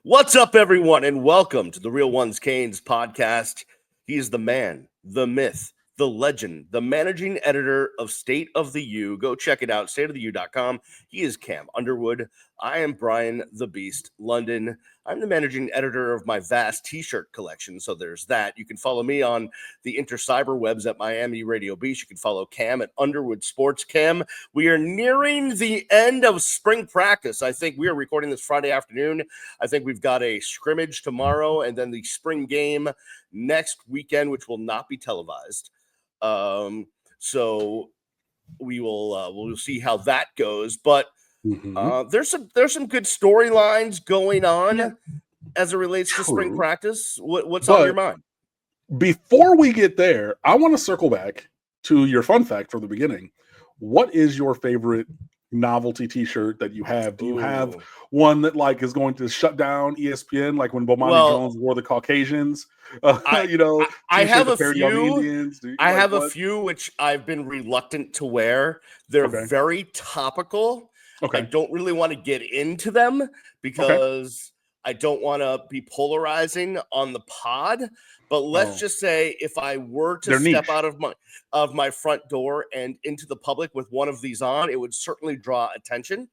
What's up, everyone, and welcome to the Real Ones Canes podcast. He is the man, the myth, the legend, the managing editor of State of the U. Go check it out, stateoftheu.com. He is Cam Underwood. I am Brian the Beast London. I'm the managing editor of my vast t-shirt collection, so there's that. You can follow me on the intercyber webs at Miami Radio Beach. You can follow Cam at Underwood Sports Cam. We are nearing the end of spring practice. I think we are recording this Friday afternoon. I think we've got a scrimmage tomorrow and then the spring game next weekend, which will not be televised. So we'll see how that goes. But there's some good storylines going on as it relates to spring practice. What's on your mind? Before we get there, I want to circle back to your fun fact from the beginning. What is your favorite novelty t-shirt that you have? Do you have one that like is going to shut down ESPN, like when Bomani Jones wore the Caucasians? I have a few. I have a few which I've been reluctant to wear. They're very topical. I don't really want to get into them because I don't want to be polarizing on the pod. But let's just say if I were to step out of my front door and into the public with one of these on, it would certainly draw attention.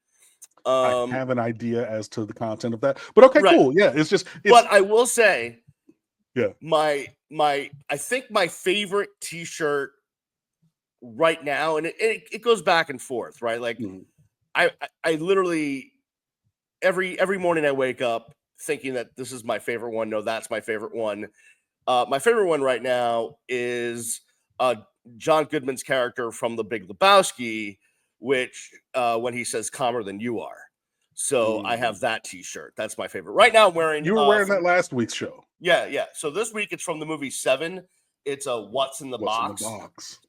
I have an idea as to the content of that, but cool. Yeah, but I will say, my I think my favorite t-shirt right now, and it goes back and forth, right? Like I literally every morning I wake up thinking that this is my favorite one. No, that's my favorite one. My favorite one right now is John Goodman's character from The Big Lebowski, which when he says "calmer than you are." So I have that t-shirt. That's my favorite. Right now I'm wearing... You were wearing that last week's show. Yeah. So this week it's from the movie Seven. It's a What's in the Box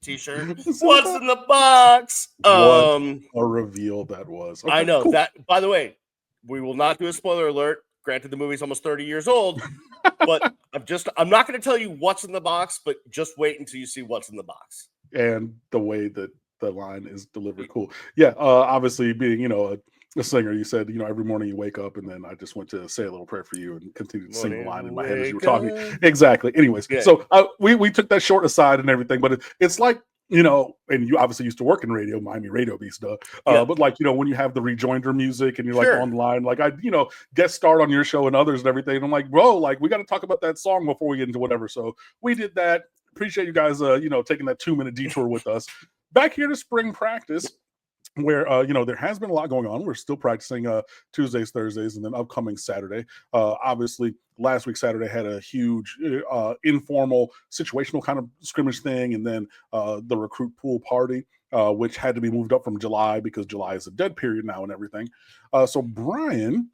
t-shirt. What's in the box? What a reveal that was. I know that. By the way, we will not do a spoiler alert. Granted, the movie's almost 30 years old, but I'm not going to tell you what's in the box, but just wait until you see what's in the box. And the way that the line is delivered, cool. Yeah, obviously being, a singer, you said, every morning you wake up, and then I just went to say a little prayer for you and continued to sing the line in my head as you were talking. Exactly. Anyways, so we took that short aside and everything, but it's like, and you obviously used to work in radio, Miami Radio Beast, but like, when you have the rejoinder music and you're like on the line, like I, guest starred on your show and others and everything. And I'm like, bro, like we got to talk about that song before we get into whatever. So we did that. Appreciate you guys, taking that 2-minute detour with us. Back here to spring practice, where there has been a lot going on. We're still practicing Tuesdays, Thursdays, and then upcoming Saturday. Obviously, last week Saturday had a huge informal situational kind of scrimmage thing, and then the recruit pool party, which had to be moved up from July because July is a dead period now and everything. So Brian,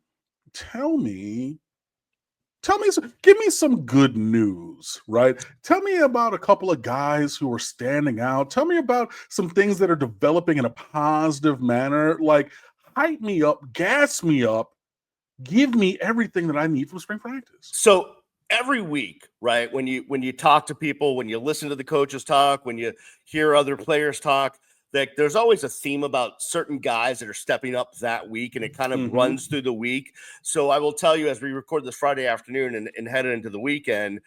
give me some good news, right? Tell me about a couple of guys who are standing out. Tell me about some things that are developing in a positive manner. Like, hype me up, gas me up, give me everything that I need from spring practice. So every week, right, when you talk to people, when you listen to the coaches talk, when you hear other players talk, that there's always a theme about certain guys that are stepping up that week, and it kind of runs through the week. So I will tell you, as we record this Friday afternoon and head into the weekend,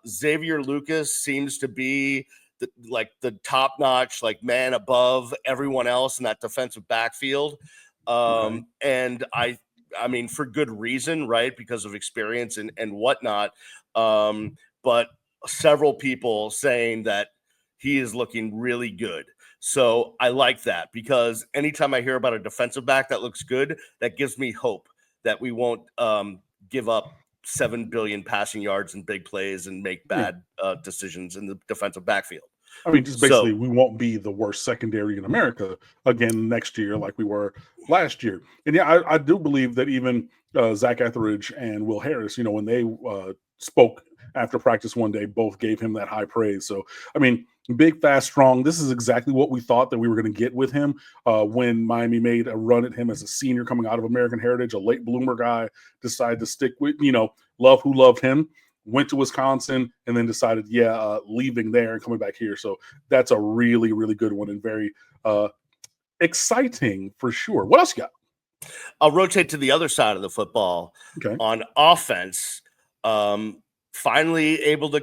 Xavier Lucas seems to be the top-notch, like man above everyone else in that defensive backfield. And I mean, for good reason, right? Because of experience and whatnot. But several people saying that he is looking really good. So I like that, because anytime I hear about a defensive back that looks good, that gives me hope that we won't give up 7 billion passing yards and big plays and make bad decisions in the defensive backfield. I mean, just basically, we won't be the worst secondary in America again next year like we were last year. And yeah, I do believe that even Zach Etheridge and Will Harris, when they spoke after practice one day, both gave him that high praise. So, I mean, big, fast, strong. This is exactly what we thought that we were going to get with him when Miami made a run at him as a senior coming out of American Heritage, a late bloomer guy, decided to stick with, love who loved him, went to Wisconsin, and then decided, leaving there and coming back here. So that's a really, really good one and very exciting for sure. What else you got? I'll rotate to the other side of the football. Okay. On offense. Finally able to,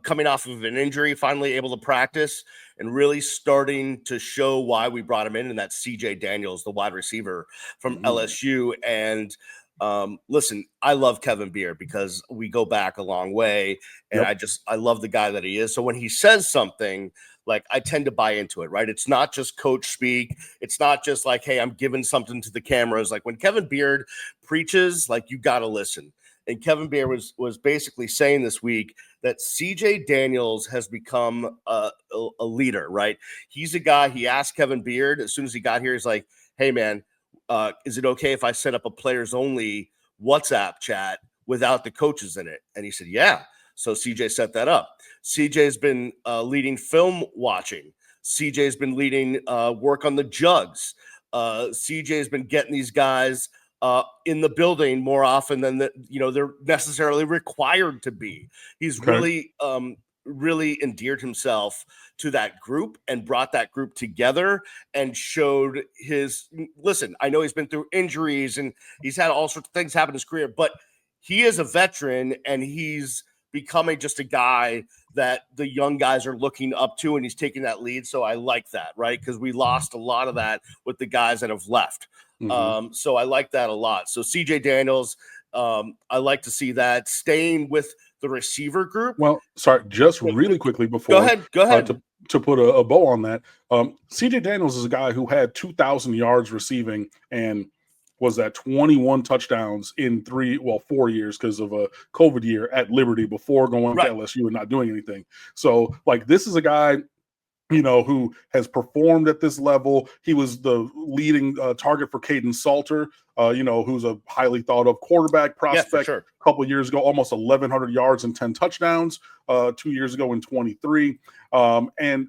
coming off of an injury, finally able to practice and really starting to show why we brought him in. And that's CJ Daniels, the wide receiver from LSU. And listen, I love Kevin Beard because we go back a long way. And I love the guy that he is. So when he says something, like, I tend to buy into it, right? It's not just coach speak. It's not just like, hey, I'm giving something to the cameras. Like, when Kevin Beard preaches, like, you got to listen. And Kevin Beard was basically saying this week that CJ Daniels has become a leader, right? He's a guy, he asked Kevin Beard as soon as he got here, he's like, hey, man, is it okay if I set up a players only WhatsApp chat without the coaches in it? And he said, yeah. So CJ set that up. CJ's been leading film watching. CJ's been leading work on the jugs. CJ's been getting these guys in the building more often than they're necessarily required to be. He's really endeared himself to that group and brought that group together and showed listen, I know he's been through injuries and he's had all sorts of things happen in his career, but he is a veteran and he's becoming just a guy that the young guys are looking up to, and he's taking that lead. So I like that, right? Because we lost a lot of that with the guys that have left. So I like that a lot. So CJ Daniels, I like to see that staying with the receiver group. Well, sorry, just really quickly before. Go ahead. To put a bow on that, CJ Daniels is a guy who had 2,000 yards receiving and was at 21 touchdowns in 4 years because of a COVID year at Liberty before going to LSU and not doing anything. So, like, this is a guy, who has performed at this level. He was the leading target for Caden Salter, who's a highly thought of quarterback prospect. A couple of years ago, almost 1,100 yards and 10 touchdowns 2 years ago in 23. And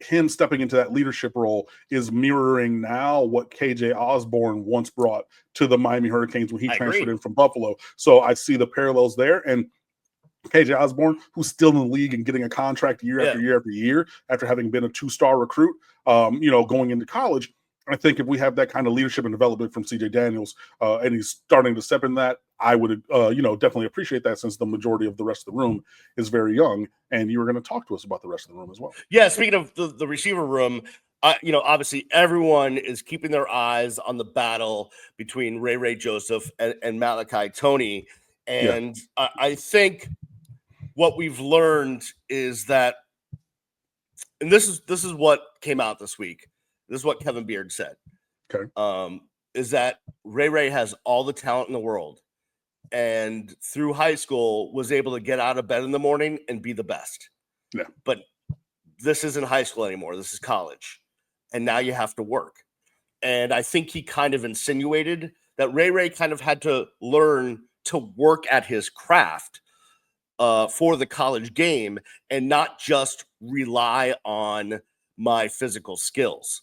him stepping into that leadership role is mirroring now what KJ Osborne once brought to the Miami Hurricanes when he transferred in from Buffalo. So I see the parallels there. And KJ Osborne, who's still in the league and getting a contract year after year after year after having been a 2-star recruit, going into college. I think if we have that kind of leadership and development from CJ Daniels and he's starting to step in that, I would, definitely appreciate that, since the majority of the rest of the room is very young. And you were going to talk to us about the rest of the room as well. Yeah. Speaking of the receiver room, obviously everyone is keeping their eyes on the battle between Ray Joseph and Malachi Toney. And I think what we've learned is that, and this is what came out this week. This is what Kevin Beard said. Is that Ray has all the talent in the world, and through high school was able to get out of bed in the morning and be the best. Yeah. But this isn't high school anymore. This is college. And now you have to work. And I think he kind of insinuated that Ray kind of had to learn to work at his craft for the college game and not just rely on my physical skills.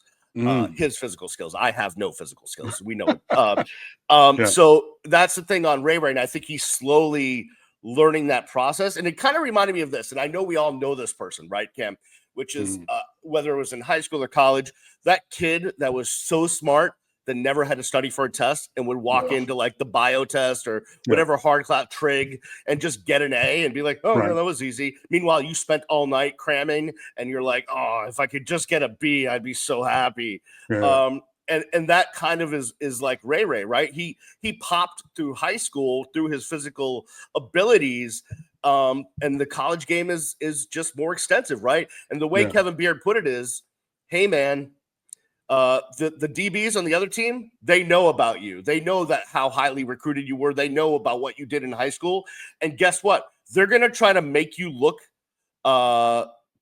His physical skills. I have no physical skills. We know it. So that's the thing on Ray, and I think he's slowly learning that process. And it kind of reminded me of this. And I know we all know this person, right, Cam? Which is whether it was in high school or college, that kid that was so smart that never had to study for a test and would walk into like the bio test or whatever hard class trig and just get an A and be like, oh, no, that was easy. Meanwhile, you spent all night cramming and you're like, oh, if I could just get a B, I'd be so happy. And that kind of is like Ray, right? He popped through high school through his physical abilities. And the college game is just more extensive, right? And the way Kevin Beard put it is, hey, man, the DBs on the other team, they know about you. They know that how highly recruited you were. They know about what you did in high school. And guess what? They're going to try to make you look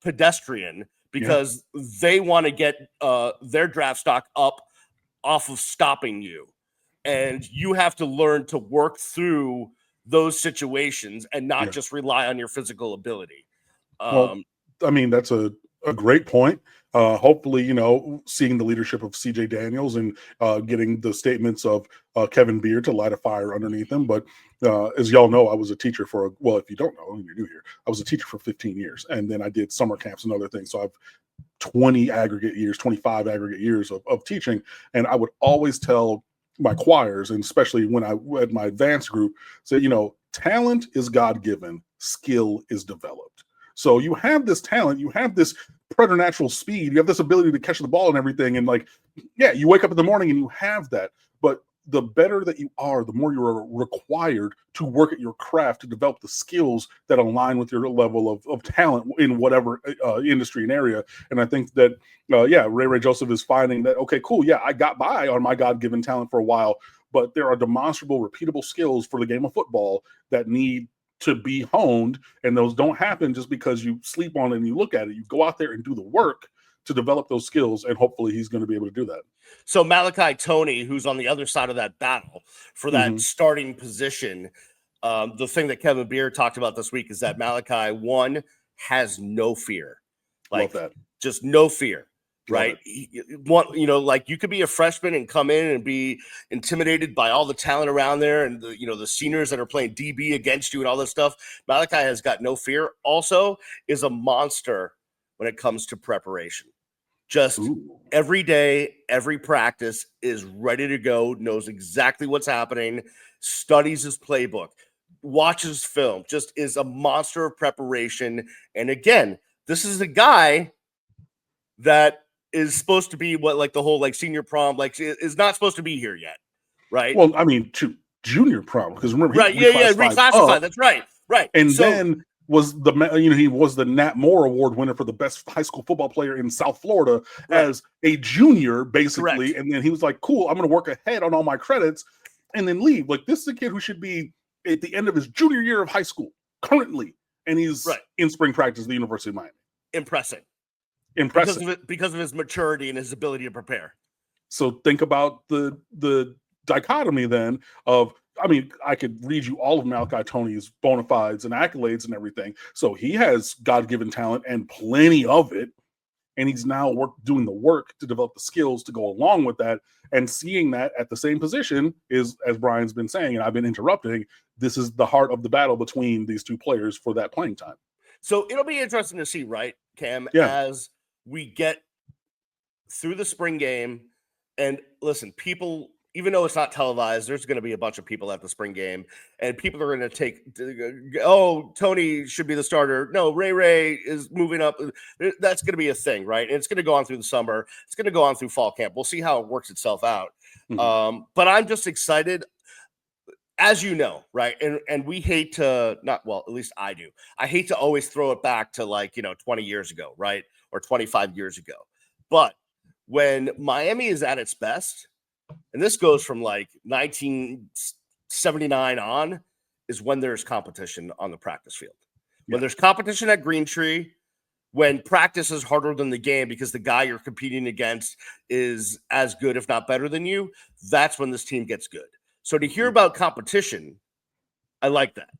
pedestrian because they want to get their draft stock up off of stopping you. And you have to learn to work through those situations and not just rely on your physical ability. Well, I mean, that's a great point. Hopefully, seeing the leadership of CJ Daniels and getting the statements of Kevin Beard to light a fire underneath him. But as y'all know, I was a teacher if you don't know, and you're new here, I was a teacher for 15 years. And then I did summer camps and other things. So I've 25 aggregate years of teaching. And I would always tell my choirs, and especially when I at my advanced group, said, talent is God-given, skill is developed. So you have this talent, you have this preternatural speed, you have this ability to catch the ball and everything. And you wake up in the morning and you have that. But the better that you are, the more you're required to work at your craft to develop the skills that align with your level of talent in whatever industry and area. And I think that, Ray Joseph is finding that, okay, cool. Yeah, I got by on my God-given talent for a while, but there are demonstrable, repeatable skills for the game of football that need to be honed. And those don't happen just because you sleep on it and you look at it. You go out there and do the work to develop those skills, and hopefully he's going to be able to do that. So Malachi Toney, who's on the other side of that battle for that starting position, the thing that Kevin Beer talked about this week is that Malachi, one, has no fear. Love that. Just no fear, right? You could be a freshman and come in and be intimidated by all the talent around there and the seniors that are playing DB against you and all this stuff. Malachi has got no fear. Also is a monster when it comes to preparation. Just every day, every practice is ready to go, knows exactly what's happening, studies his playbook, watches film, just is a monster of preparation. And again, this is a guy that is supposed to be the whole senior prom, is not supposed to be here yet, right? Well, I mean, to junior prom, because remember, reclassified. That's right. And then he was the Nat Moore Award winner for the best high school football player in South Florida as a junior, basically. Correct. And then he was like, cool, I'm going to work ahead on all my credits and then leave. This is a kid who should be at the end of his junior year of high school currently. And he's in spring practice at the University of Miami. Impressive. Because of his maturity and his ability to prepare. So think about the dichotomy then of, I could read you all of Malachi Toney's bona fides and accolades and everything. So he has God-given talent and plenty of it. And he's now doing the work to develop the skills to go along with that. And seeing that at the same position is, as Brian's been saying, and I've been interrupting, this is the heart of the battle between these two players for that playing time. So it'll be interesting to see, right, Cam, as we get through the spring game. And listen, people, even though it's not televised, there's going to be a bunch of people at the spring game, and people are going to Toney should be the starter. No, Ray is moving up. That's going to be a thing, right? And it's going to go on through the summer. It's going to go on through fall camp. We'll see how it works itself out. But I'm just excited, as you know, right? And we hate to at least I do. I hate to always throw it back to 20 years ago, right? Or 25 years ago. But when Miami is at its best, and this goes from 1979 on, is when there's competition on the practice field. When there's competition at Green Tree, when practice is harder than the game because the guy you're competing against is as good, if not better than you, that's when this team gets good. So to hear about competition, I like that.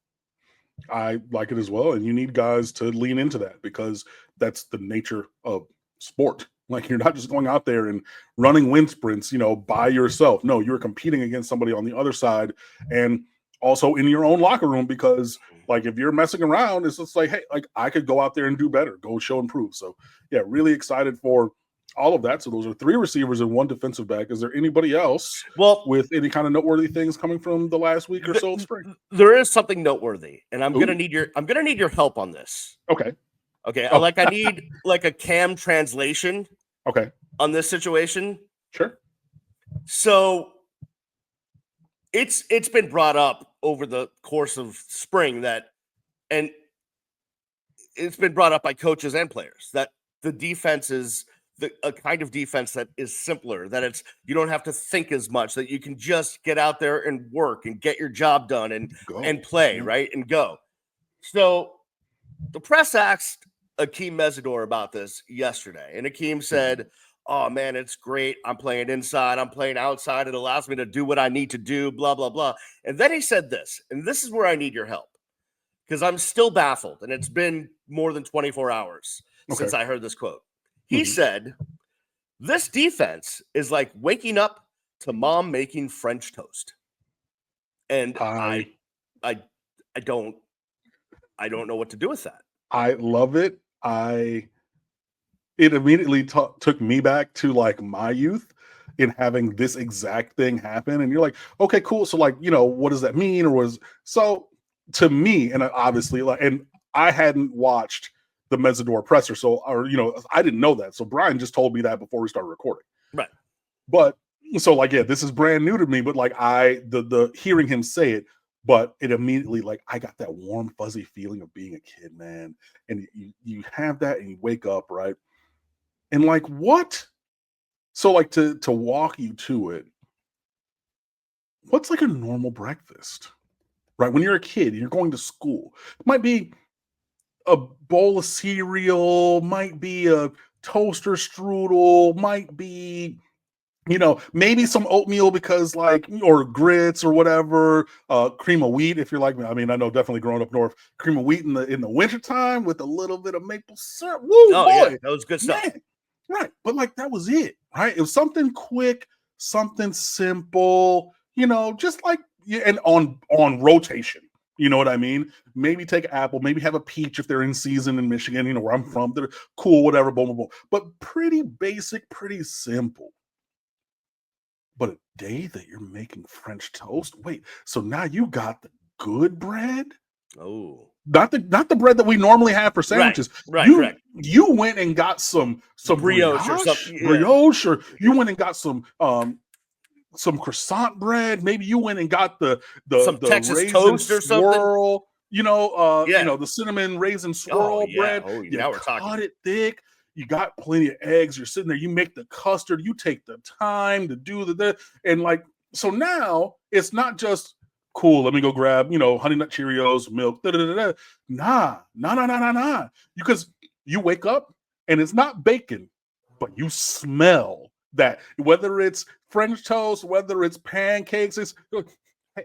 I like it as well. And you need guys to lean into that because that's the nature of sport. You're not just going out there and running wind sprints, by yourself. No, you're competing against somebody on the other side and also in your own locker room because, if you're messing around, it's just hey, I could go out there and do better, go show and prove. So, yeah, really excited for all of that. So those are 3 receivers and 1 defensive back. Is there anybody else with any kind of noteworthy things coming from the last week or so of spring? There is something noteworthy, and I'm gonna need your help on this. Okay. I need a Cam translation. Okay. On this situation. Sure. So it's been brought up over the course of spring and it's been brought up by coaches and players that the defense is a kind of defense that is simpler, that you don't have to think as much, that you can just get out there and work and get your job done and play, right? And go. So the press asked Akeem Mesidor about this yesterday, and Akeem said, oh man, it's great. I'm playing inside. I'm playing outside. It allows me to do what I need to do, blah, blah, blah. And then he said this, and this is where I need your help because I'm still baffled. And it's been more than 24 hours since I heard this quote. He said, this defense is like waking up to mom making French toast. And I don't know what to do with that. I love it. It immediately took me back to my youth in having this exact thing happen. And you're like, okay, cool. So like, you know, what does that mean? So to me, and obviously, like, and I hadn't watched the Mesidor presser, so, or, you know, I didn't know that. So Brian just told me that before we started recording. Right. But so like, yeah, this is brand new to me, but like the hearing him say it, but it immediately, like, I got that warm, fuzzy feeling of being a kid, man. And you have that and you wake up, right? And like, what? So like to walk you to it, what's like a normal breakfast, right? When you're a kid and you're going to school, it might be a bowl of cereal, might be a toaster strudel, might be, you know, maybe some oatmeal because like, or grits or whatever, cream of wheat if you're like me. I mean, I know definitely growing up north, cream of wheat in the wintertime with a little bit of maple syrup. Woo, boy, yeah, that was good stuff. Man. Right. But like that was it, right? It was something quick, something simple, you know, just like, and on rotation. You know what I mean? Maybe take an apple, maybe have a peach if they're in season in Michigan, you know, where I'm from. They're cool, whatever, boom, boom, boom. But pretty basic, pretty simple. But a day that you're making French toast, wait, so now you got the good bread? Oh. Not the bread that we normally have for sandwiches. Right, correct. You went and got some brioche or something. Yeah. Brioche, or you went and got some croissant bread. Maybe you went and got the Texas raisin toast or swirl, something. you know, the cinnamon raisin swirl bread. Oh, you now we're cut talking. it thick. You got plenty of eggs. You're sitting there. You make the custard. You take the time to do and like, so now it's not just cool. Let me go grab, you know, Honey Nut Cheerios, milk. Nah. Because you wake up and it's not bacon, but you smell that. Whether it's French toast, whether it's pancakes, it's hey,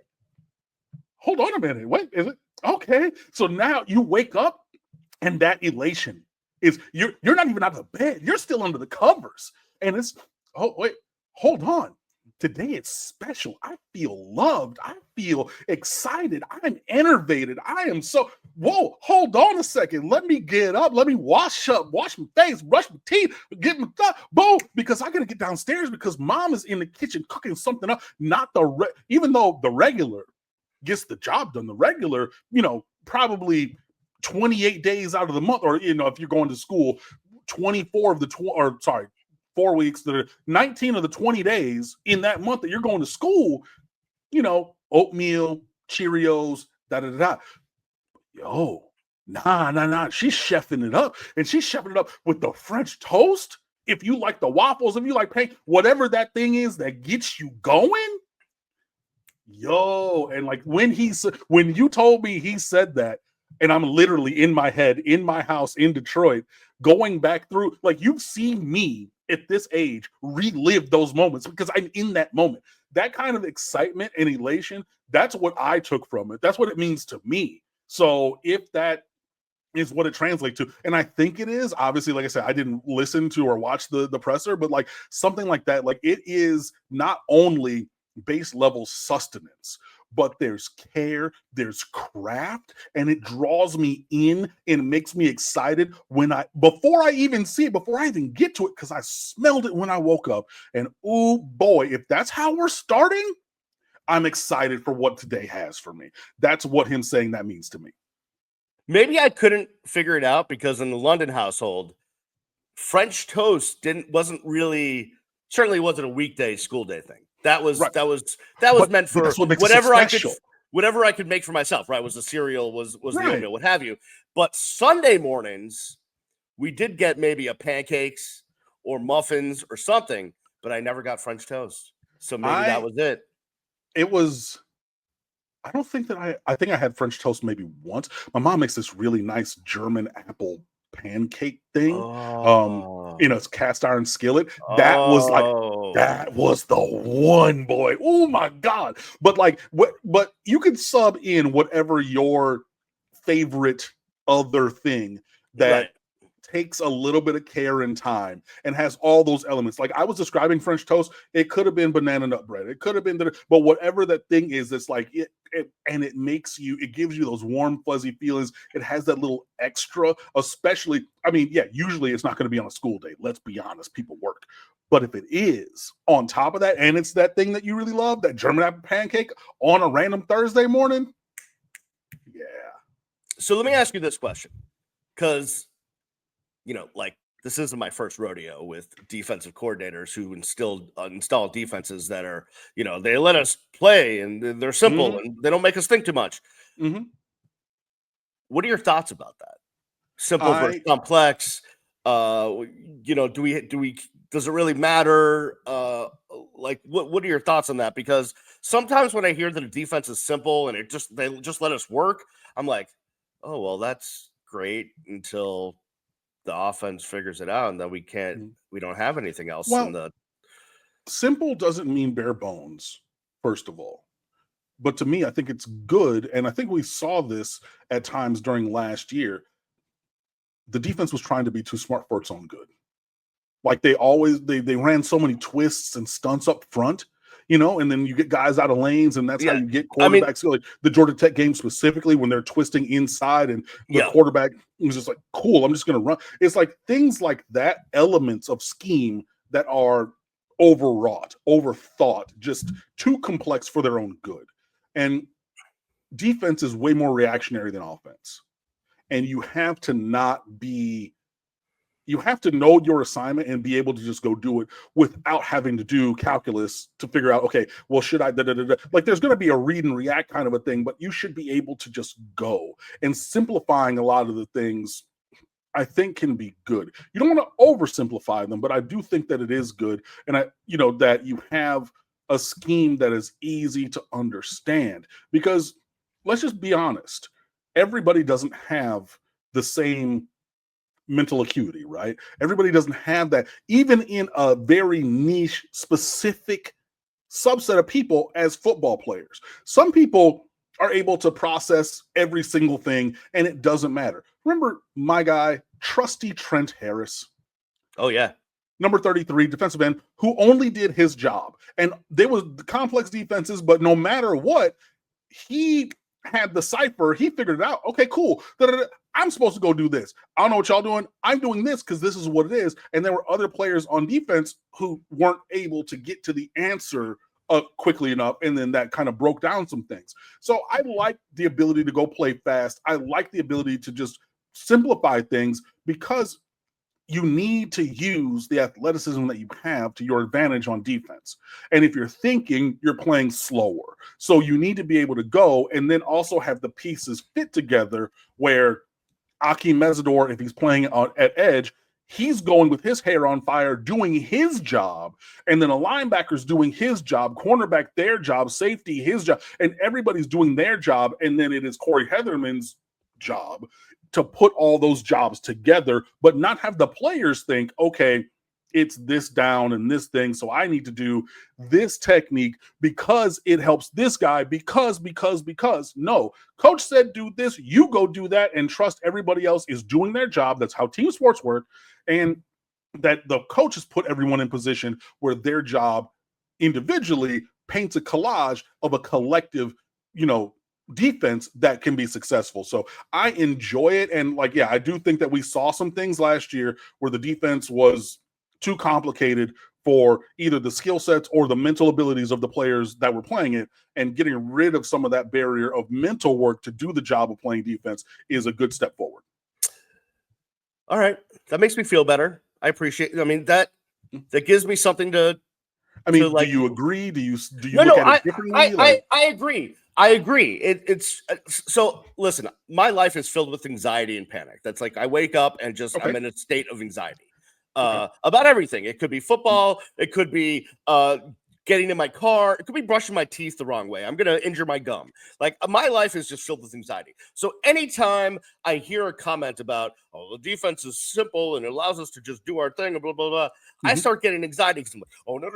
hold on a minute. Wait, is it okay? So now you wake up and that elation is you're not even out of bed. You're still under the covers. And it's, oh, wait, hold on. Today it's special. I feel loved. I feel excited. I'm enervated. I am so, whoa, hold on a second. Let me get up. Let me wash up, wash my face, brush my teeth, get my stuff, boom, because I got to get downstairs because mom is in the kitchen cooking something up. Not even though the regular gets the job done, the regular, you know, probably 28 days out of the month, or, you know, if you're going to school, 24 of the 4 weeks, that are 19 of the 20 days in that month that you're going to school, you know, oatmeal, Cheerios, da. Yo, nah. She's chefing it up, and she's chefing it up with the French toast. If you like the waffles, if you like pancakes, whatever that thing is that gets you going. Yo, and like when you told me he said that, and I'm literally in my head, in my house in Detroit, going back through, like, you've seen me at this age relive those moments because I'm in that moment. That kind of excitement and elation, that's what I took from it. That's what it means to me. So if that is what it translates to, and I think it is, obviously, like I said, I didn't listen to or watch the presser, but like something like that, like it is not only base level sustenance, but there's care, there's craft, and it draws me in and makes me excited before I even see it, before I even get to it, because I smelled it when I woke up. And oh boy, if that's how we're starting, I'm excited for what today has for me. That's what him saying that means to me. Maybe I couldn't figure it out because in the London household, French toast certainly wasn't a weekday school day thing. That was right. Meant for whatever I could make for myself, right? Was the cereal, was the oatmeal, what have you. But Sunday mornings, we did get maybe a pancakes or muffins or something, but I never got French toast. So maybe that was it. It was, I don't think that I think I had French toast maybe once. My mom makes this really nice German apple pancake thing. You know, it's cast iron skillet. That was the one, boy. Oh my God. But like but you could sub in whatever your favorite other thing that takes a little bit of care and time and has all those elements. Like I was describing French toast, it could have been banana nut bread. It could have been, but whatever that thing is, it's like it gives you those warm, fuzzy feelings. It has that little extra, especially, I mean, yeah, usually it's not going to be on a school day. Let's be honest, people work. But if it is on top of that, and it's that thing that you really love, that German apple pancake on a random Thursday morning, yeah. So let me ask you this question, because, like this isn't my first rodeo with defensive coordinators who install defenses that are, they let us play and they're simple and they don't make us think too much. Mm-hmm. What are your thoughts about that? Simple versus complex. Does it really matter? Like what are your thoughts on that? Because sometimes when I hear that a defense is simple and they just let us work, I'm like, oh, well, that's great until the offense figures it out, and then we don't have anything else. Well, simple doesn't mean bare bones, first of all. But to me, I think it's good. And I think we saw this at times during last year. The defense was trying to be too smart for its own good. Like they ran so many twists and stunts up front, and then you get guys out of lanes, and that's how you get quarterbacks. Like the Georgia Tech game specifically, when they're twisting inside, and the quarterback was just like, cool, I'm just going to run. It's like things like that, elements of scheme that are overwrought, overthought, just too complex for their own good. And defense is way more reactionary than offense. And you have to know your assignment and be able to just go do it without having to do calculus to figure out, okay, well, should I, like there's going to be a read and react kind of a thing, but you should be able to just go. And simplifying a lot of the things, I think, can be good. You don't want to oversimplify them, but I do think that it is good. And that you have a scheme that is easy to understand, because let's just be honest. Everybody doesn't have the same mental acuity, right? Everybody doesn't have that, even in a very niche, specific subset of people as football players. Some people are able to process every single thing and it doesn't matter. Remember my guy, trusty Trent Harris? Oh, yeah. Number 33, defensive end, who only did his job. And there was complex defenses, but no matter what, he had the cipher. He figured it out. Okay, cool. I'm supposed to go do this. I don't know what y'all doing. I'm doing this because this is what it is. And there were other players on defense who weren't able to get to the answer quickly enough. And then that kind of broke down some things. So I like the ability to go play fast. I like the ability to just simplify things, because you need to use the athleticism that you have to your advantage on defense. And if you're thinking, you're playing slower. So you need to be able to go and then also have the pieces fit together where Akeem Mesidor, if he's playing at edge, he's going with his hair on fire, doing his job. And then a linebacker's doing his job, cornerback their job, safety his job, and everybody's doing their job. And then it is Corey Hetherman's job to put all those jobs together, but not have the players think, okay, it's this down and this thing, so I need to do this technique because it helps this guy, because. No, coach said do this, you go do that, and trust everybody else is doing their job. That's how team sports work, and that the coach has put everyone in position where their job individually paints a collage of a collective, defense that can be successful. So I enjoy it. And I do think that we saw some things last year where the defense was too complicated for either the skill sets or the mental abilities of the players that were playing it, and getting rid of some of that barrier of mental work to do the job of playing defense is a good step forward. All right. That makes me feel better. I appreciate it. I mean, that gives me something to, do you agree? Do you look at it differently? I agree. It's so listen, my life is filled with anxiety and panic. That's like I wake up and just I'm in a state of anxiety about everything. It could be football. It could be getting in my car. It could be brushing my teeth the wrong way. I'm going to injure my gum. Like my life is just filled with anxiety. So anytime I hear a comment about, oh, the defense is simple and it allows us to just do our thing, blah, blah, blah, I start getting anxiety because I'm like, oh, no.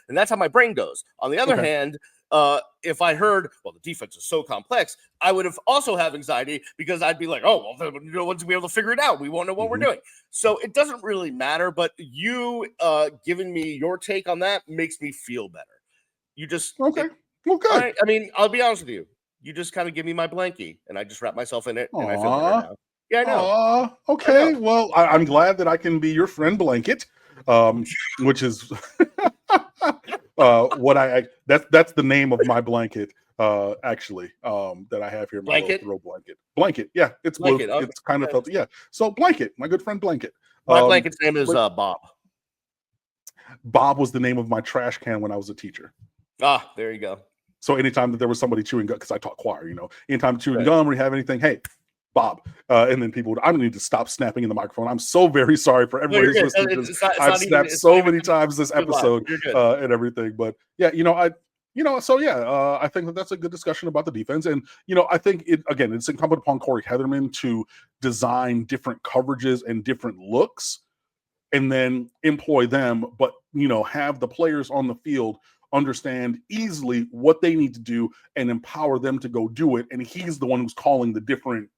And that's how my brain goes. On the other hand, if I heard, well, the defense is so complex, I would have also have anxiety because I'd be like, oh, well, no one's gonna be able to figure it out. We won't know what we're doing. So it doesn't really matter. But you giving me your take on that makes me feel better. You just okay. Well, good. I mean, I'll be honest with you. You just kind of give me my blankie, and I just wrap myself in it, and I feel better now. Yeah, I know. Okay. Well, I'm glad that I can be your friend blanket, which is that's the name of my blanket, actually, that I have here. My Blanket? throw blanket. Blanket. Yeah, it's Blanket, blue. okay. It's kind of felt. Yeah. So blanket, my good friend blanket. My blanket's name is Bob. Bob was the name of my trash can when I was a teacher. Ah, there you go. So anytime that there was somebody chewing gum, because I taught choir, anytime chewing gum or you have anything, hey, Bob. And then people would, I need to stop snapping in the microphone. I'm so very sorry for everybody who's listening. I've snapped so many times this episode and everything. But yeah, I think that's a good discussion about the defense. And, I think it's incumbent upon Corey Hetherman to design different coverages and different looks and then employ them, but, have the players on the field understand easily what they need to do and empower them to go do it. And he's the one who's calling the different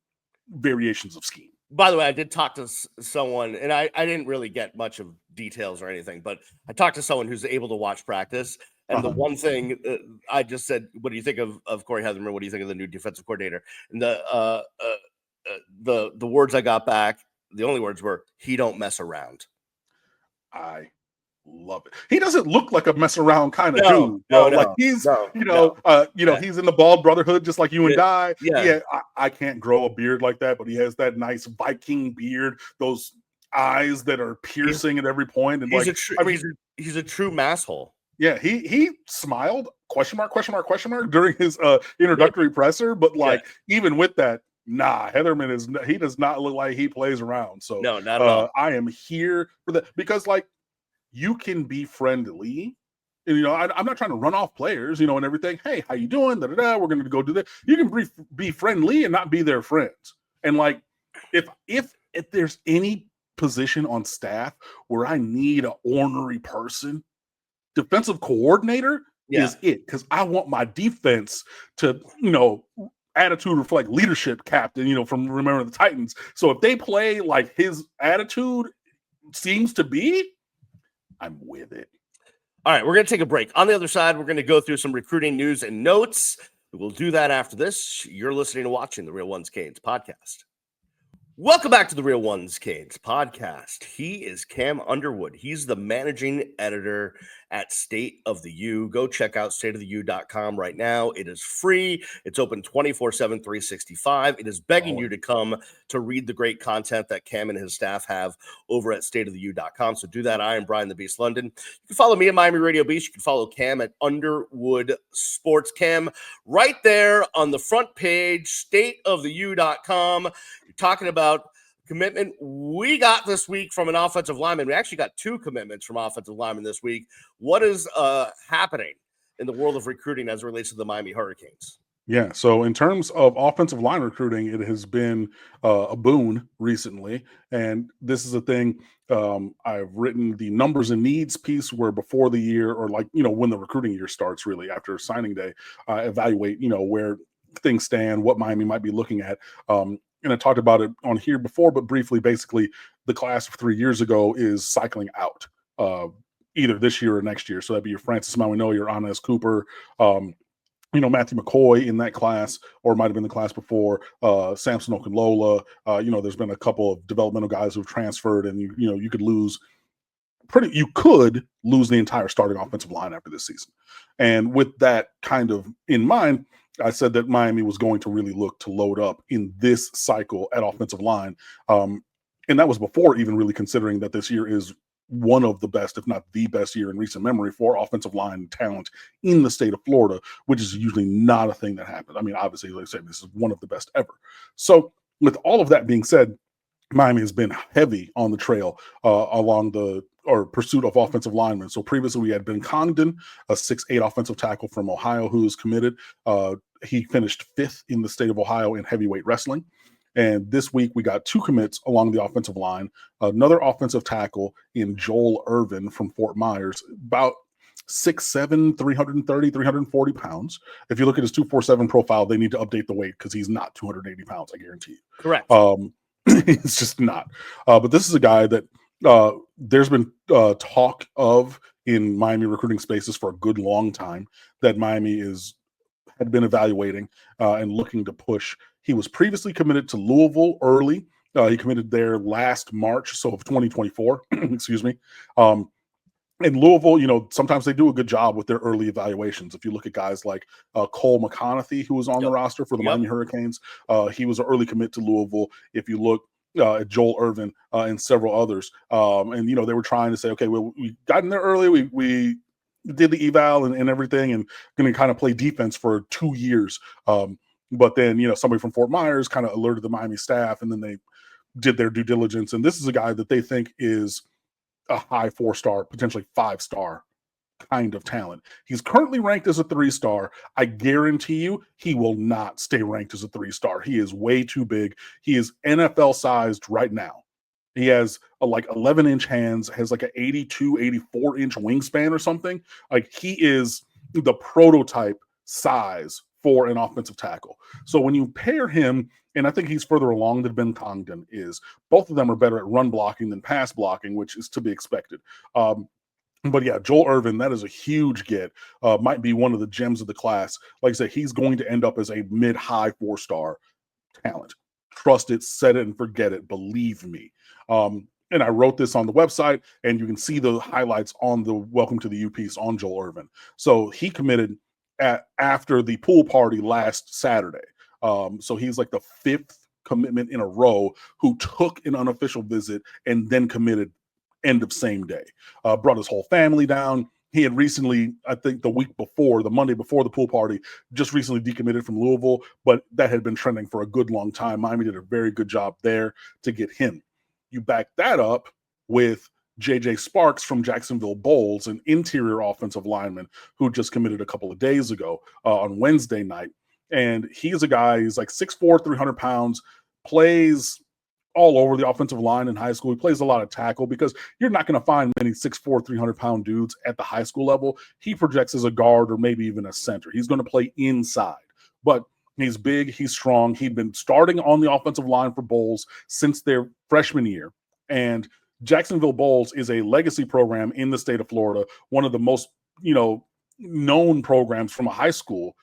variations of scheme. By the way, I did talk to someone, and I didn't really get much of details or anything, but I talked to someone who's able to watch practice. And the one thing I just said, what do you think of Corey Hetherman? What do you think of the new defensive coordinator? And the words I got back, the only words were, he don't mess around. I love it. He doesn't look like a mess around kind of dude. He's he's in the bald brotherhood just like you and I. Yeah, I can't grow a beard like that, but he has that nice Viking beard, those eyes that are piercing at every point. And he's a true masshole. Yeah, he smiled question mark during his introductory presser, but even with that, nah, Hetherman he does not look like he plays around. So no, not at all. I am here for that because you can be friendly. And, I'm not trying to run off players, and everything. Hey, how you doing? We're going to go do that. You can be friendly and not be their friends. And if there's any position on staff where I need an ornery person, defensive coordinator is it. Because I want my defense to, attitude reflect leadership captain, from Remember the Titans. So if they play like his attitude seems to be, I'm with it. All right, we're going to take a break. On the other side, we're going to go through some recruiting news and notes. We'll do that after this. You're listening to watching the Real Ones Canes podcast. Welcome back to the Real Ones Canes podcast. He is Cam Underwood. He's the managing editor at State of the U. Go check out stateoftheu.com right now. It is free. It's open 24/7, 365. It is begging you to come to read the great content that Cam and his staff have over at stateoftheu.com. So do that. I am Brian the Beast London. You can follow me at Miami Radio Beast. You can follow Cam at Underwood Sports. Cam, right there on the front page, stateoftheu.com. You're talking about commitment we got this week from an offensive lineman. We actually got 2 commitments from offensive linemen this week. What is happening in the world of recruiting as it relates to the Miami Hurricanes? Yeah, so in terms of offensive line recruiting, it has been a boon recently. And this is a thing I've written the numbers and needs piece where before the year or when the recruiting year starts really after signing day, evaluate, where things stand, what Miami might be looking at. And I talked about it on here before, but briefly, basically, the class of 3 years ago is cycling out either this year or next year. So that'd be your Francis Mauino, your Anez Cooper, Matthew McCoy in that class, or it might have been the class before, Samson Okunlola. There's been a couple of developmental guys who've transferred, and you could lose the entire starting offensive line after this season. And with that kind of in mind, I said that Miami was going to really look to load up in this cycle at offensive line. And that was before even really considering that this year is one of the best, if not the best year in recent memory for offensive line talent in the state of Florida, which is usually not a thing that happens. I mean, obviously, like I said, this is one of the best ever. So with all of that being said, Miami has been heavy on the trail along the pursuit of offensive linemen. So previously we had Ben Congdon, a 6'8" offensive tackle from Ohio who is committed. He finished 5th in the state of Ohio in heavyweight wrestling. And this week we got 2 commits along the offensive line, another offensive tackle in Joel Irvin from Fort Myers, about 6'7", 330, 340 pounds. If you look at his 247 profile, they need to update the weight because he's not 280 pounds, I guarantee you. Correct. It's just not. But this is a guy that there's been talk of in Miami recruiting spaces for a good long time that Miami had been evaluating and looking to push. He was previously committed to Louisville early. He committed there last March, so of 2024. Excuse me. In Louisville, sometimes they do a good job with their early evaluations. If you look at guys like Cole McConaughey, who was on the roster for the Miami Hurricanes, he was an early commit to Louisville. If you look at Joel Irvin and several others, and they were trying to say, okay, well, we got in there early, we did the eval and everything, and going to kind of play defense for 2 years. But then, somebody from Fort Myers kind of alerted the Miami staff, and then they did their due diligence. And this is a guy that they think is a high 4-star, potentially 5-star kind of talent. He's currently ranked as a 3-star. I guarantee you he will not stay ranked as a 3-star. He is way too big. He is NFL sized right now. He has like 11-inch hands, has like an 82, 84-inch wingspan or something. Like, he is the prototype size for an offensive tackle. So when you pair him, and I think he's further along than Ben Congdon is, both of them are better at run blocking than pass blocking, which is to be expected. But yeah, Joel Irvin, that is a huge get. Might be one of the gems of the class. Like I said, he's going to end up as a mid-high 4-star talent. Trust it, set it, and forget it. Believe me. And I wrote this on the website, and you can see the highlights on the Welcome to the U piece on Joel Irvin. So he committed after the pool party last Saturday. So he's like the 5th commitment in a row who took an unofficial visit and then committed end of same day. Brought his whole family down. He had recently, I think the Monday before the pool party, just recently decommitted from Louisville, but that had been trending for a good long time. Miami did a very good job there to get him. You back that up with J.J. Sparks from Jacksonville Bulls, an interior offensive lineman who just committed a couple of days ago on Wednesday night. And he's a guy, he's like 6'4", 300 pounds, plays all over the offensive line in high school. He plays a lot of tackle because you're not going to find many 6'4", 300-pound dudes at the high school level. He projects as a guard or maybe even a center. He's going to play inside. But he's big, he's strong. He'd been starting on the offensive line for Bulls since their freshman year. And Jacksonville Bulls is a legacy program in the state of Florida, one of the most, known programs from a high school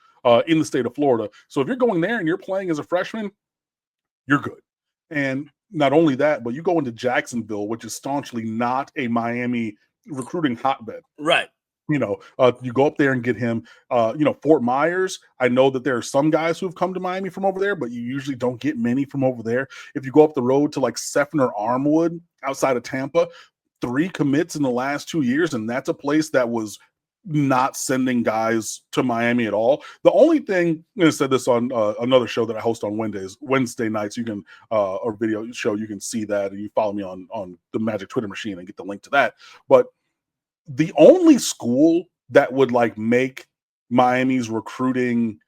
in the state of Florida. So if you're going there and you're playing as a freshman, you're good. And not only that, but you go into Jacksonville, which is staunchly not a Miami recruiting hotbed. Right. You go up there and get him. Fort Myers, I know that there are some guys who've come to Miami from over there, but you usually don't get many from over there. If you go up the road to like Seffner Armwood outside of Tampa, 3 commits in the last 2 years, and that's a place that was not sending guys to Miami at all. The only thing, I said this on another show that I host on Wednesday nights, you can or video show, you can see that, and you follow me on the Magic Twitter machine and get the link to that. But the only school that would like make Miami's recruiting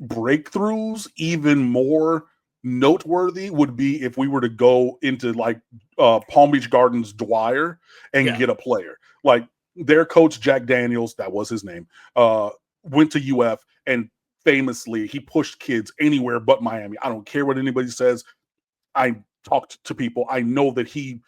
breakthroughs even more noteworthy would be if we were to go into like Palm Beach Gardens Dwyer and get a player. Like their coach, Jack Daniels, that was his name, went to UF, and famously he pushed kids anywhere but Miami. I don't care what anybody says. I talked to people. I know that he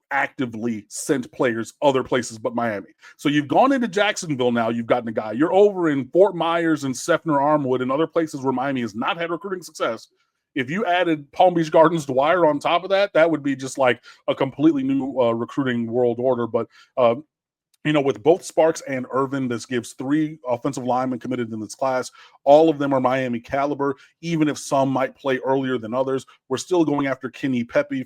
actively sent players other places but Miami. So you've gone into Jacksonville now, you've gotten a guy. You're over in Fort Myers and Seffner Armwood and other places where Miami has not had recruiting success. If you added Palm Beach Gardens Dwyer on top of that, that would be just like a completely new recruiting world order. But with both Sparks and Irvin, this gives 3 offensive linemen committed in this class. All of them are Miami caliber, even if some might play earlier than others. We're still going after Kenny Pepe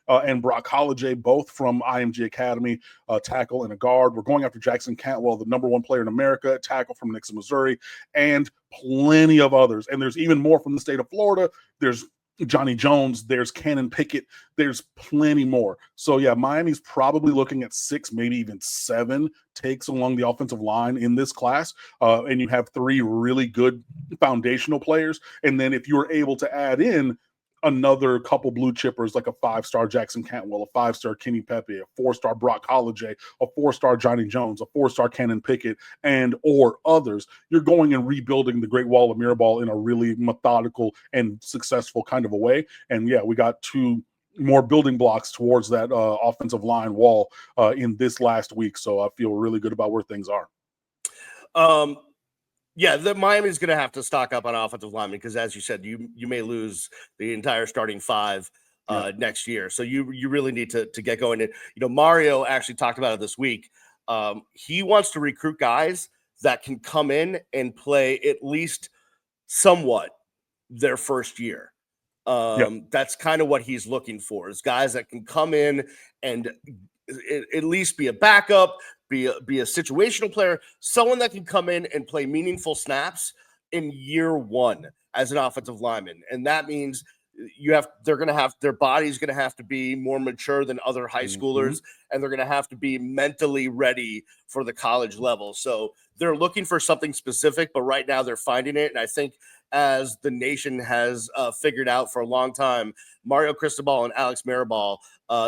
and Brock Holliday, both from IMG Academy, tackle and a guard. We're going after Jackson Cantwell, the number 1 player in America, tackle from Nixon, Missouri, and plenty of others. And there's even more from the state of Florida. There's Johnny Jones, there's Cannon Pickett, there's plenty more. So yeah, Miami's probably looking at 6, maybe even 7 takes along the offensive line in this class. And you have 3 really good foundational players. And then if you're able to add in another couple blue chippers like a 5-star Jackson Cantwell, a 5-star Kenny Pepe, a 4-star Brock Holiday, a 4-star Johnny Jones, a 4-star Cannon Pickett, and or others. You're going and rebuilding the Great Wall of Mirabal in a really methodical and successful kind of a way. And yeah, we got 2 more building blocks towards that offensive line wall in this last week. So I feel really good about where things are. Yeah, the Miami's going to have to stock up on offensive linemen because, as you said, you may lose the entire starting 5 next year. So you really need to get going. And Mario actually talked about it this week. He wants to recruit guys that can come in and play at least somewhat their first year. That's kind of what he's looking for, is guys that can come in and at least be a backup, be a situational player, someone that can come in and play meaningful snaps in year 1 as an offensive lineman. And that means their body's going to have to be more mature than other high schoolers, and they're going to have to be mentally ready for the college level. So they're looking for something specific, but right now they're finding it. And I think, as the nation has figured out for a long time, Mario Cristobal and Alex Mirabal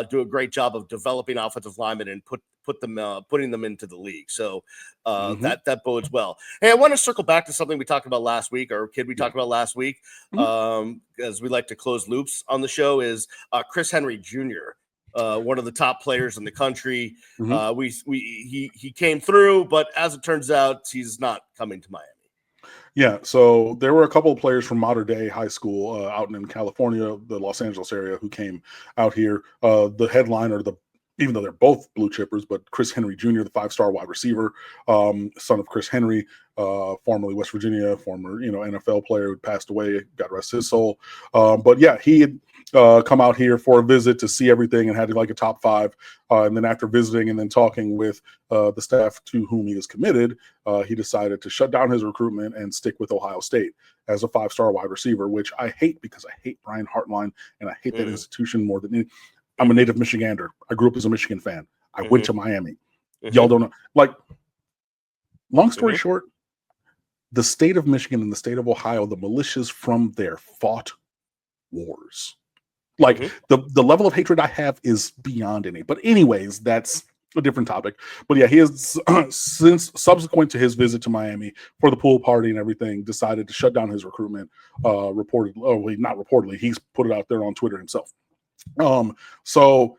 do a great job of developing offensive linemen and putting them into the league. So that bodes well. Hey, I want to circle back to something we talked about last week, or we talked about last week, as we like to close loops on the show, is Chris Henry Jr., one of the top players in the country. He came through, but as it turns out, he's not coming to Miami. Yeah, so there were a couple of players from Mater Dei High School out in California, the Los Angeles area, who came out here. The headliner, even though they're both blue chippers, but Chris Henry Jr., the 5-star wide receiver, son of Chris Henry, formerly West Virginia, former NFL player who passed away, God rest his soul. But yeah, he had come out here for a visit to see everything and had like a top 5. And then after visiting and then talking with the staff to whom he is committed, he decided to shut down his recruitment and stick with Ohio State as a 5-star wide receiver, which I hate because I hate Brian Hartline and I hate that institution more than anything. I'm a native Michigander. I grew up as a Michigan fan. I went to Miami. Y'all don't know. Like, long story short, the state of Michigan and the state of Ohio, the militias from there fought wars. Like, the level of hatred I have is beyond any. But anyways, that's a different topic. But yeah, he has since subsequent to his visit to Miami for the pool party and everything, decided to shut down his recruitment. Not reportedly. He's put it out there on Twitter himself. So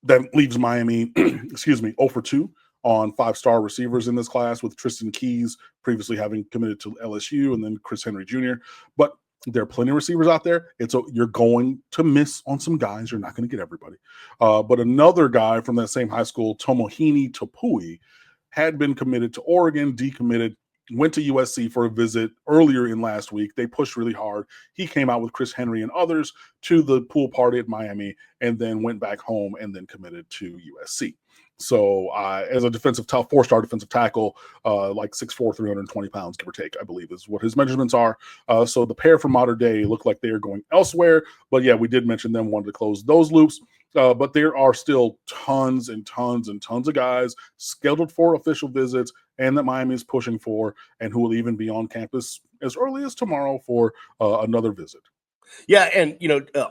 that leaves Miami, 0 for 2 on 5-star receivers in this class, with Tristan Keys previously having committed to LSU, and then Chris Henry Jr. But there are plenty of receivers out there. You're going to miss on some guys. You're not going to get everybody. But another guy from that same high school, Tomohini Topui, had been committed to Oregon, decommitted, went to USC for a visit earlier in last week. They pushed really hard. He came out with Chris Henry and others to the pool party at Miami, and then went back home and then committed to USC. So as a 4-star defensive tackle, like 6'4", 320 pounds, give or take, I believe is what his measurements are. So the pair from Mater Dei look like they are going elsewhere. But yeah, we did mention them, wanted to close those loops. But there are still tons and tons and tons of guys scheduled for official visits and that Miami is pushing for, and who will even be on campus as early as tomorrow for another visit. Yeah, and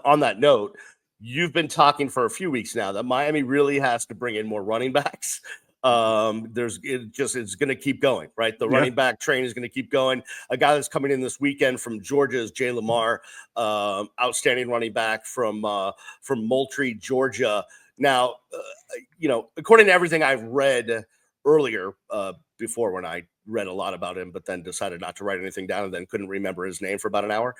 on that note, you've been talking for a few weeks now that Miami really has to bring in more running backs. It's going to keep going, right? The running back train is going to keep going. A guy that's coming in this weekend from Georgia is Jay Lamar, outstanding running back from Moultrie, Georgia. Now, according to everything I've read earlier, before, when I read a lot about him, but then decided not to write anything down and then couldn't remember his name for about an hour,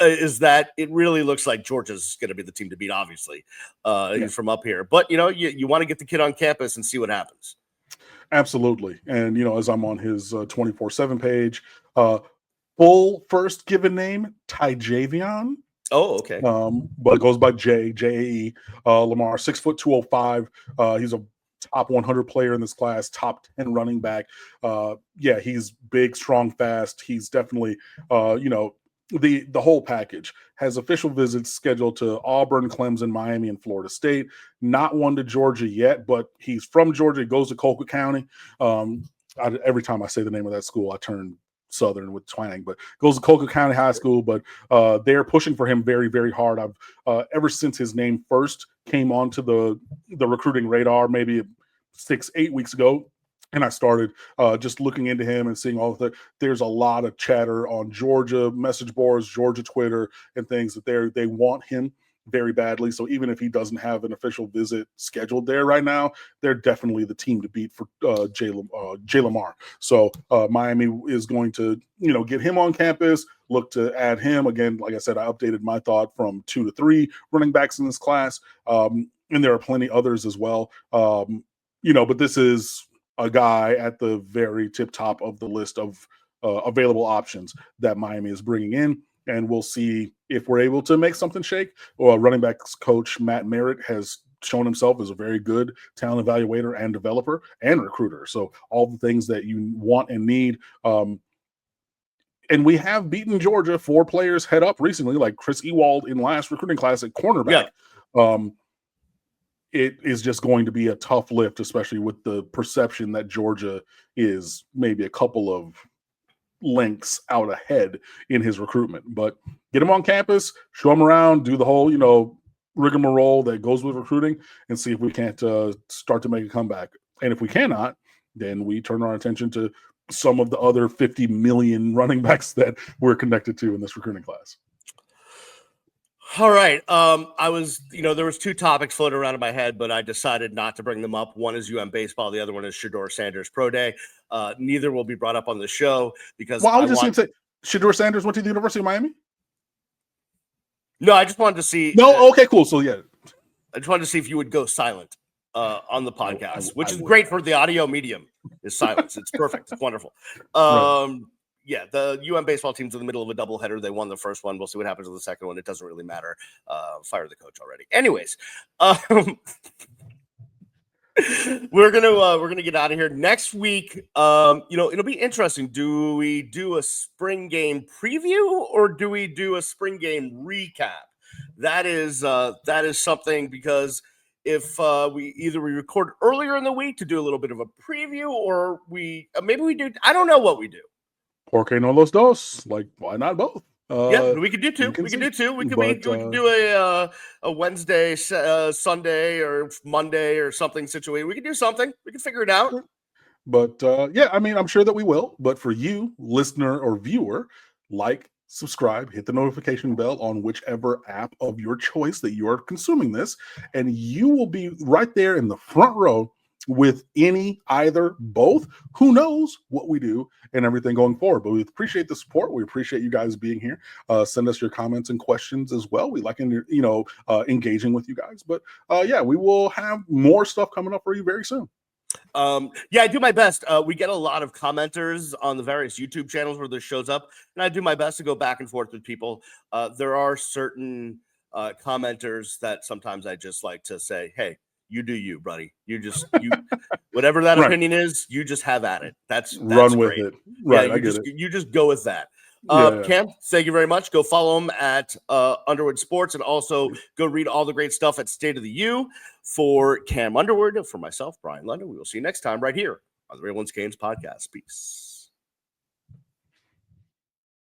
is that it really looks like Georgia's going to be the team to beat, obviously. He's from up here. But, you want to get the kid on campus and see what happens. Absolutely. And, as I'm on his 24/7 page, full first given name, Tyjavion. Oh, okay. But it goes by J-A-E. Lamar, 6', 205. He's a top 100 player in this class, top 10 running back. He's big, strong, fast. He's definitely, the whole package. Has official visits scheduled to Auburn, Clemson, Miami, and Florida State. Not one to Georgia yet, but he's from Georgia. He goes to Colquitt County. Every time I say the name of that school, I turn Southern with Twang, but goes to Coca County High School. But they're pushing for him very, very hard. I've ever since his name first came onto the recruiting radar, maybe 6-8 weeks ago, and I started just looking into him and seeing all of the. There's a lot of chatter on Georgia message boards, Georgia Twitter, and things that they want him very badly. So even if he doesn't have an official visit scheduled there right now, they're definitely the team to beat for Jay Lamar. So Miami is going to, get him on campus, look to add him. Again, like I said, I updated my thought from 2 to 3 running backs in this class. And there are plenty others as well. But this is a guy at the very tip top of the list of available options that Miami is bringing in. And we'll see if we're able to make something shake. Well, running backs coach Matt Merritt has shown himself as a very good talent evaluator and developer and recruiter. So all the things that you want and need. And we have beaten Georgia 4 players head up recently, like Chris Ewald in last recruiting class at cornerback. Yeah. It is just going to be a tough lift, especially with the perception that Georgia is maybe a couple of links out ahead in his recruitment. But get him on campus, show him around, do the whole, rigmarole that goes with recruiting, and see if we can't start to make a comeback. And if we cannot, then we turn our attention to some of the other 50 million running backs that we're connected to in this recruiting class. All right. I was, there was 2 topics floating around in my head, but I decided not to bring them up. One is baseball. The other one is Shedeur Sanders Pro Day. Neither will be brought up on the show because I was just going to say Shedeur Sanders went to the University of Miami. No, I just wanted to see. No. Okay, cool. So yeah, I just wanted to see if you would go silent on the podcast, which is great for the audio medium is silence. It's perfect. It's wonderful. Right. Yeah, the baseball team's in the middle of a doubleheader. They won the first one. We'll see what happens with the second one. It doesn't really matter. Fire the coach already. Anyways, we're gonna get out of here next week. It'll be interesting. Do we do a spring game preview or do we do a spring game recap? That is something, because if we record earlier in the week to do a little bit of a preview, or maybe we do. I don't know what we do. ¿Por qué no los dos? Like, why not both? Yeah, we could do 2. We could do 2. We could do a Wednesday, Sunday, or Monday or something situated. We could do something. We can figure it out. Sure. But I'm sure that we will. But for you, listener or viewer, subscribe, hit the notification bell on whichever app of your choice that you are consuming this, and you will be right there in the front row with either, both. Who knows what we do and everything going forward. But we appreciate the support. We appreciate you guys being here. Send us your comments and questions as well. We like engaging with you guys. But we will have more stuff coming up for you very soon. I do my best. We get a lot of commenters on the various YouTube channels where this shows up, and I do my best to go back and forth with people. There are certain commenters that sometimes I just like to say, hey, you do you, buddy. You whatever that right. opinion is, you just have at it. That's run with great. It. Right. Yeah, I get it. You just go with that. Cam, thank you very much. Go follow him at Underwood Sports, and also go read all the great stuff at State of the U. For Cam Underwood, for myself, Brian London, we will see you next time right here on the Real Ones Games podcast. Peace.